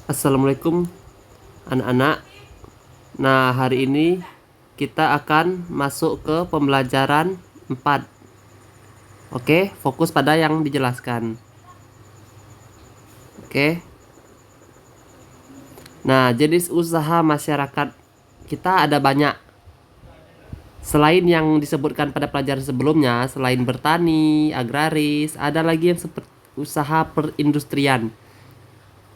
Assalamualaikum anak-anak. Nah, hari ini kita akan masuk ke pembelajaran 4. Oke, fokus pada yang dijelaskan. Oke. Nah, jenis usaha masyarakat kita ada banyak. Selain yang disebutkan pada pelajaran sebelumnya, selain bertani, agraris, ada lagi yang seperti usaha perindustrian.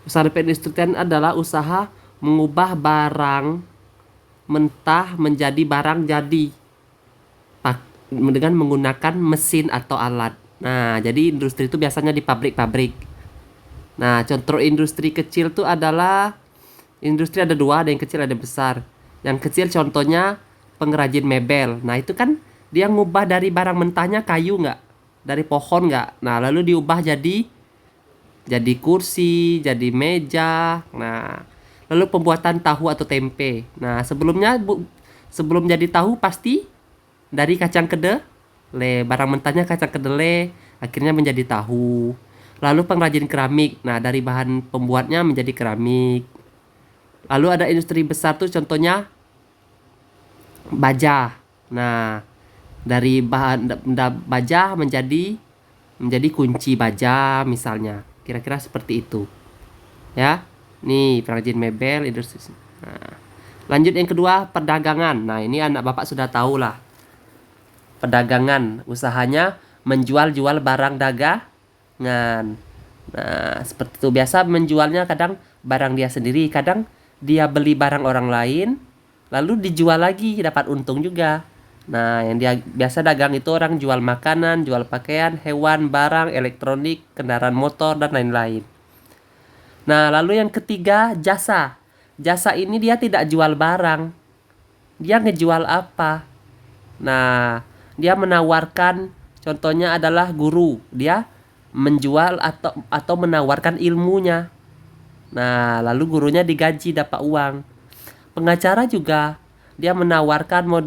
Usaha perindustrian adalah usaha mengubah barang mentah menjadi barang jadi dengan menggunakan mesin atau alat. Nah, jadi industri itu biasanya di pabrik-pabrik. Nah, contoh industri kecil itu adalah industri ada dua, ada yang kecil ada yang besar. Yang kecil contohnya pengrajin mebel. Nah, itu kan dia ngubah dari barang mentahnya kayu nggak, dari pohon nggak. Nah, lalu diubah jadi kursi, jadi meja. Nah, lalu pembuatan tahu atau tempe. Nah, sebelum jadi tahu pasti dari kacang kedelai, barang mentahnya kacang kedelai, akhirnya menjadi tahu. Lalu pengrajin keramik. Nah, dari bahan pembuatnya menjadi keramik. Lalu ada industri besar tuh contohnya baja. Nah, dari bahan baja menjadi kunci baja misalnya. Kira-kira seperti itu. Ya. Nih, pengrajin mebel, industri. Nah, lanjut yang kedua, perdagangan. Nah, ini anak Bapak sudah tahu lah. Perdagangan, usahanya menjual-jual barang dagangan. Nah, seperti itu. Biasa menjualnya kadang barang dia sendiri, kadang dia beli barang orang lain, lalu dijual lagi, dapat untung juga. Nah, yang dia biasa dagang itu orang jual makanan, jual pakaian, hewan, barang, elektronik, kendaraan motor, dan lain-lain. Nah, lalu yang ketiga, jasa. Jasa ini dia tidak jual barang. Dia ngejual apa? Nah, dia menawarkan, contohnya adalah guru. Dia menjual atau menawarkan ilmunya. Nah, lalu gurunya digaji dapat uang. Pengacara juga dia menawarkan mau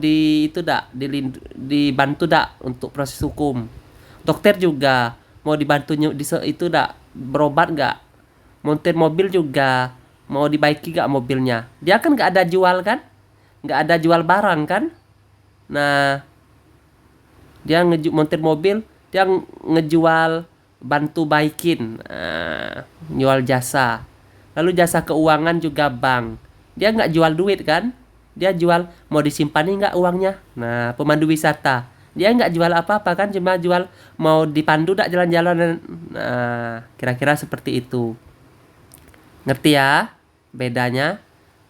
dibantu untuk proses hukum. Dokter juga mau dibantu itu berobat nggak. Montir mobil juga mau dibaiki gak mobilnya. Dia kan gak ada jual kan, gak ada jual barang kan. Nah, dia montir mobil, dia ngejual bantu baikin, jual jasa. Lalu jasa keuangan juga bank. Dia nggak jual duit kan, dia jual mau disimpani nggak uangnya. Nah, pemandu wisata, dia nggak jual apa-apa kan, cuma jual mau dipandu nggak jalan-jalan. Nah, kira-kira seperti itu. Ngerti ya bedanya?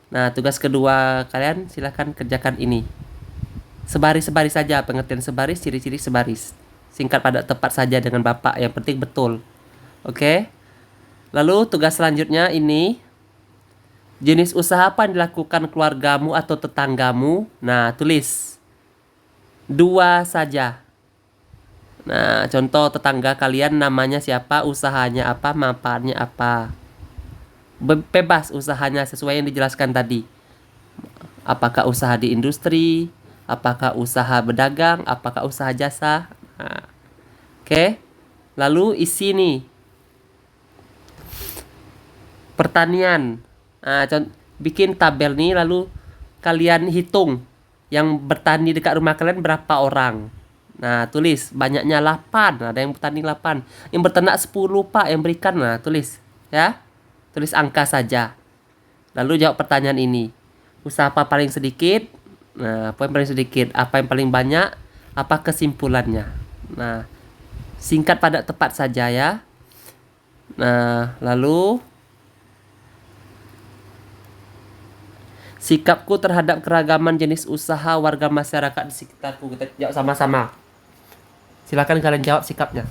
Nah, tugas kedua kalian silahkan kerjakan ini. Sebaris-sebaris saja, pengertian sebaris, ciri-ciri sebaris. Singkat padat tepat saja dengan Bapak, yang penting betul. Oke? Lalu tugas selanjutnya ini, jenis usaha apa yang dilakukan keluargamu atau tetanggamu? Nah, tulis. 2 saja. Nah, contoh tetangga kalian namanya siapa, usahanya apa, manfaatnya apa. Bebas usahanya sesuai yang dijelaskan tadi. Apakah usaha di industri, apakah usaha berdagang, apakah usaha jasa. Nah, oke. Lalu isi nih. Pertanian. Nah, bikin tabel nih, lalu kalian hitung yang bertani dekat rumah kalian berapa orang. Nah, tulis banyaknya 8. Ada yang bertani 8. Yang berternak 10, Pak, yang berikan. Nah, tulis ya. Tulis angka saja. Lalu jawab pertanyaan ini. Usaha apa paling sedikit? Nah, apa yang paling sedikit? Apa yang paling banyak? Apa kesimpulannya? Nah, singkat padat tepat saja ya. Nah, lalu sikapku terhadap keragaman jenis usaha warga masyarakat di sekitarku. Kita jawab sama-sama. Silakan kalian jawab sikapnya.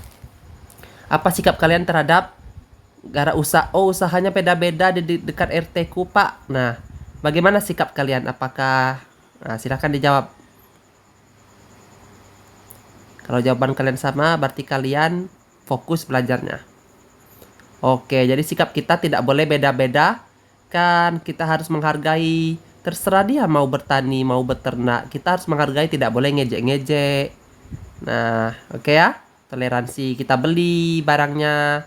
Apa sikap kalian terhadap usahanya beda-beda di dekat RT ku, Pak. Nah, bagaimana sikap kalian? Silakan dijawab. Kalau jawaban kalian sama, berarti kalian fokus belajarnya. Oke, jadi sikap kita tidak boleh beda-beda. Kan kita harus menghargai. Terserah dia mau bertani, mau beternak. Kita harus menghargai, tidak boleh ngejek-ngejek. Nah, oke ya. Toleransi, kita beli barangnya.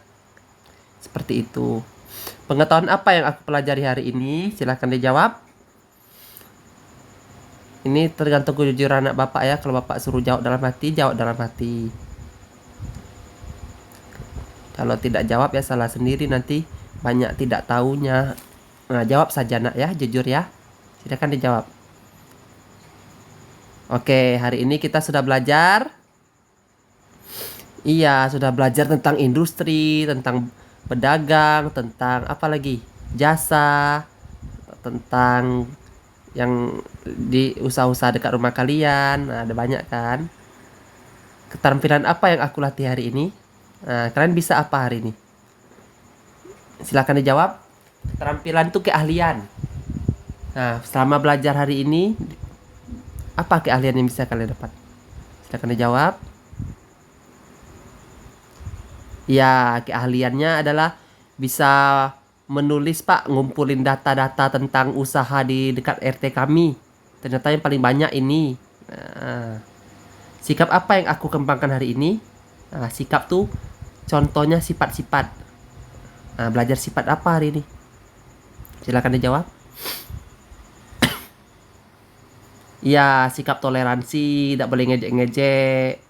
Seperti itu. Pengetahuan apa yang aku pelajari hari ini? Silahkan dijawab. Ini tergantung kejujuran anak bapak ya. Kalau bapak suruh jawab dalam hati, jawab dalam hati. Kalau tidak jawab ya salah sendiri, nanti banyak tidak tahunya. Nah, jawab saja nak ya, jujur ya. Silahkan dijawab. Oke, hari ini kita sudah belajar. Iya, sudah belajar tentang industri, tentang pedagang, tentang apa lagi? Jasa, tentang yang di usaha-usaha dekat rumah kalian. Nah, ada banyak kan? Keterampilan apa yang aku latih hari ini? Nah, kalian bisa apa hari ini? Silakan dijawab. Keterampilan itu keahlian. Nah, selama belajar hari ini, apa keahlian yang bisa kalian dapat? Silakan dijawab. Ya, keahliannya adalah bisa menulis Pak, ngumpulin data-data tentang usaha di dekat RT kami. Ternyata yang paling banyak ini. Nah, sikap apa yang aku kembangkan hari ini? Nah, sikap tuh contohnya sifat-sifat. Nah, belajar sifat apa hari ini? Silakan dijawab. Ya, sikap toleransi, tidak boleh ngejek-ngejek.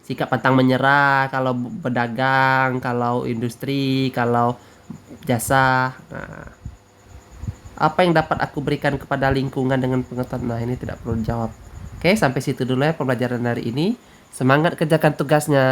Sikap pantang menyerah kalau berdagang, kalau industri, kalau jasa. Nah, apa yang dapat aku berikan kepada lingkungan dengan pengetahuan? Nah, ini tidak perlu dijawab. Oke, sampai situ dulu ya pembelajaran hari ini. Semangat kerjakan tugasnya.